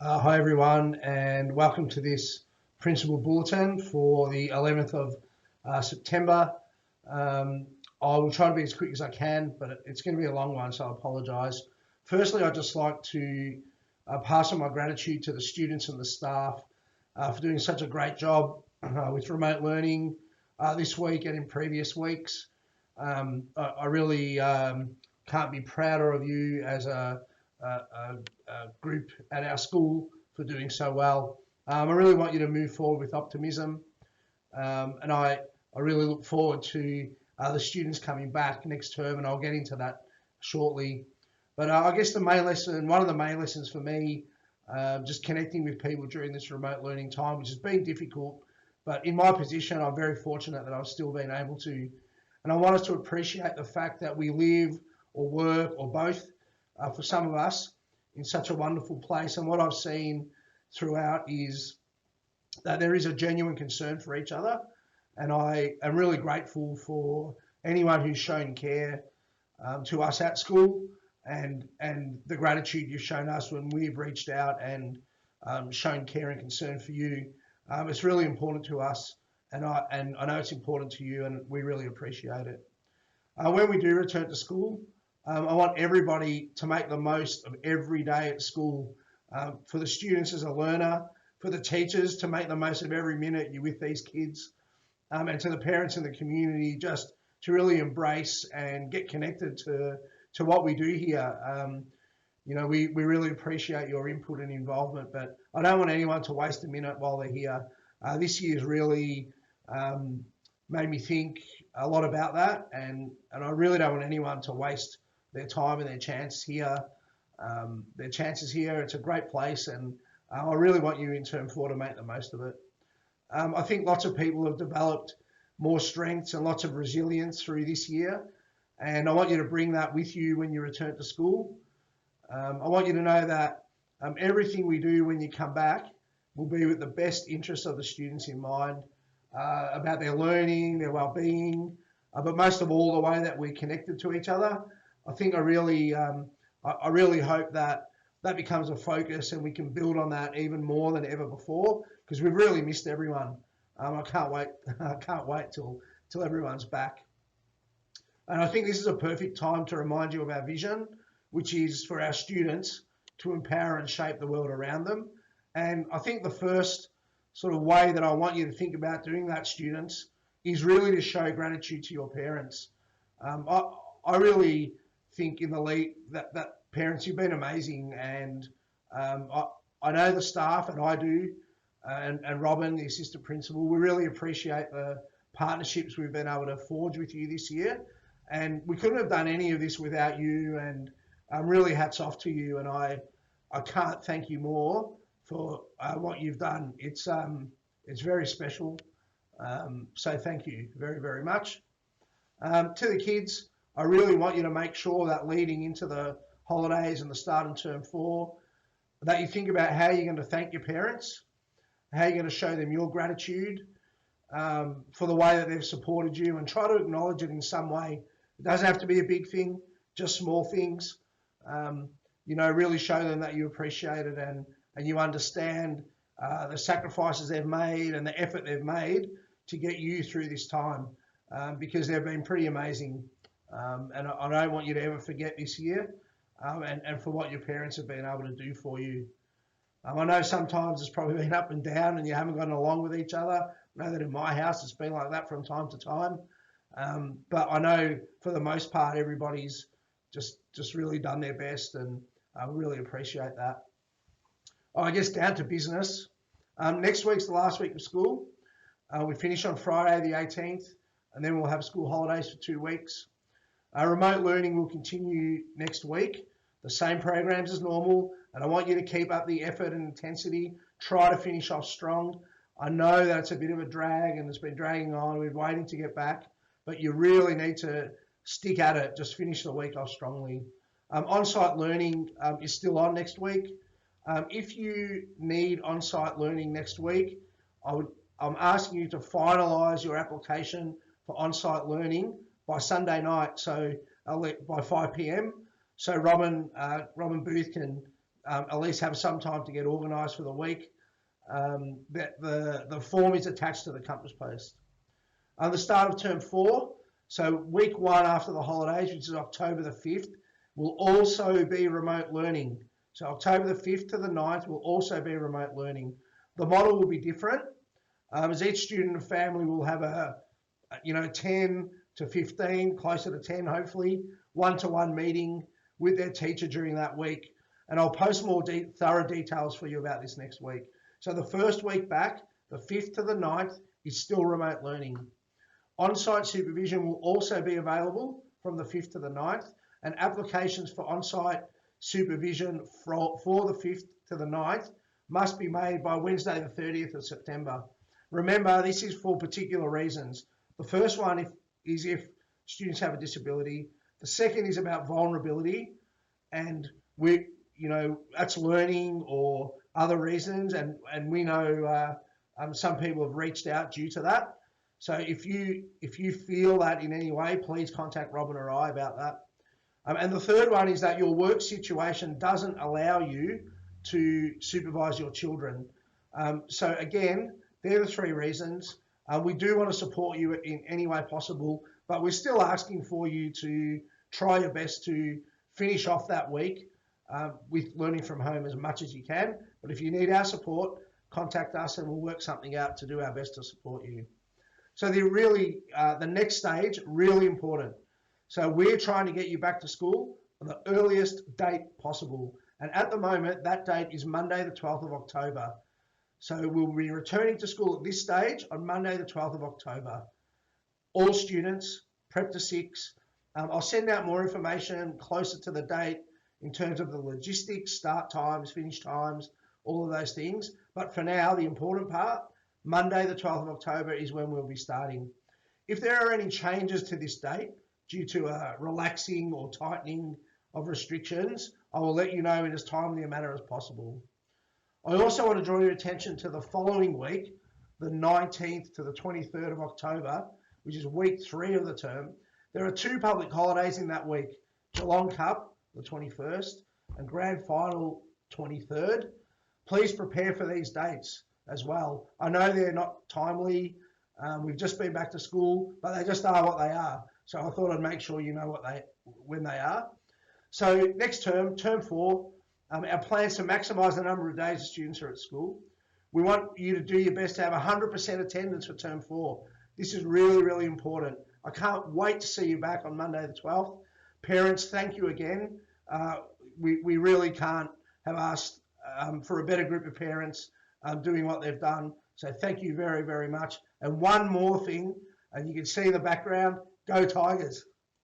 Hi everyone, and welcome to this Principal Bulletin for the 11th of September. I will try to be as quick as I can, but it's going to be a long one, so I apologise. Firstly, I'd just like to pass on my gratitude to the students and the staff for doing such a great job with remote learning this week and in previous weeks. I really can't be prouder of you as a group at our school for doing so well. I really want you to move forward with optimism, and I really look forward to the students coming back next term, and I'll get into that shortly. But I guess one of the main lessons for me, just connecting with people during this remote learning time, which has been difficult, but in my position, I'm very fortunate that I've still been able to. And I want us to appreciate the fact that we live or work or both, for some of us, in such a wonderful place. And what I've seen throughout is that there is a genuine concern for each other. And I am really grateful for anyone who's shown care to us at school, and the gratitude you've shown us when we've reached out and shown care and concern for you. It's really important to us, and I know it's important to you, and we really appreciate it. When we do return to school, I want everybody to make the most of every day at school. For the students as a learner, for the teachers to make the most of every minute you're with these kids, and to the parents in the community, just to really embrace and get connected to what we do here. We really appreciate your input and involvement, but I don't want anyone to waste a minute while they're here. This year's really made me think a lot about that, and I really don't want anyone to waste their time and their chances here. It's a great place, and I really want you in Term 4 to make the most of it. I think lots of people have developed more strengths and lots of resilience through this year, and I want you to bring that with you when you return to school. I want you to know that everything we do when you come back will be with the best interests of the students in mind, about their learning, their well-being, but most of all, the way that we're connected to each other. I really hope that becomes a focus, and we can build on that even more than ever before, because we've really missed everyone. I can't wait. I can't wait till everyone's back. And I think this is a perfect time to remind you of our vision, which is for our students to empower and shape the world around them. And I think the first sort of way that I want you to think about doing that, students, is really to show gratitude to your parents. I really think in the lead that parents, you've been amazing, and I know the staff, and I do, and Robin, the assistant principal, we really appreciate the partnerships we've been able to forge with you this year, and we couldn't have done any of this without you, and really hats off to you, and I can't thank you more for what you've done. It's very special, so thank you very, very much. To the kids, I really want you to make sure that leading into the holidays and the start of Term 4, that you think about how you're going to thank your parents, how you're going to show them your gratitude for the way that they've supported you, and try to acknowledge it in some way. It doesn't have to be a big thing, just small things. Really show them that you appreciate it, and you understand the sacrifices they've made and the effort they've made to get you through this time, because they've been pretty amazing. And I don't want you to ever forget this year, and for what your parents have been able to do for you. I know sometimes it's probably been up and down and you haven't gotten along with each other. I know that in my house it's been like that from time to time. But I know for the most part everybody's just really done their best, and I really appreciate that. I guess down to business. Next week's the last week of school. We finish on Friday the 18th, and then we'll have school holidays for 2 weeks. Remote learning will continue next week, the same programs as normal, and I want you to keep up the effort and intensity. Try to finish off strong. I know that it's a bit of a drag and it's been dragging on. We're waiting to get back, but you really need to stick at it. Just finish the week off strongly. On-site learning is still on next week. If you need on-site learning next week, I'm asking you to finalise your application for on-site learning by Sunday night, so by 5 p.m. So Robin Booth can at least have some time to get organised for the week. The form is attached to the Compass Post. The start of term 4, so week 1 after the holidays, which is October the 5th, will also be remote learning. So October the 5th to the 9th will also be remote learning. The model will be different, as each student and family will have a 10 to 15, closer to 10 hopefully, one-to-one meeting with their teacher during that week. And I'll post more thorough details for you about this next week. So the first week back, the 5th to the 9th, is still remote learning. On-site supervision will also be available from the 5th to the 9th, and applications for on-site supervision for the 5th to the 9th must be made by Wednesday the 30th of September. Remember, this is for particular reasons. The first one is if students have a disability. The second is about vulnerability, and that's learning or other reasons, and we know some people have reached out due to that. So if you feel that in any way, please contact Robin or I about that. And the third one is that your work situation doesn't allow you to supervise your children. So again, they're the 3 reasons. We do want to support you in any way possible, but we're still asking for you to try your best to finish off that week with learning from home as much as you can. But if you need our support, contact us and we'll work something out to do our best to support you. So the next stage, really important. So we're trying to get you back to school on the earliest date possible. And at the moment, that date is Monday, the 12th of October. So we'll be returning to school at this stage on Monday, the 12th of October. All students, prep to 6. I'll send out more information closer to the date in terms of the logistics, start times, finish times, all of those things. But for now, the important part, Monday, the 12th of October is when we'll be starting. If there are any changes to this date due to a relaxing or tightening of restrictions, I will let you know in as timely a manner as possible. I also want to draw your attention to the following week, the 19th to the 23rd of October, which is week 3 of the term. There are 2 public holidays in that week, Geelong Cup, the 21st, and Grand Final, 23rd. Please prepare for these dates as well. I know they're not timely. We've just been back to school, but they just are what they are. So I thought I'd make sure you know when they are. So next term, term 4, our plans to maximise the number of days the students are at school. We want you to do your best to have 100% attendance for term 4. This is really, really important. I can't wait to see you back on Monday the 12th. Parents, thank you again. We really can't have asked for a better group of parents doing what they've done. So thank you very, very much. And one more thing, and you can see in the background, go Tigers.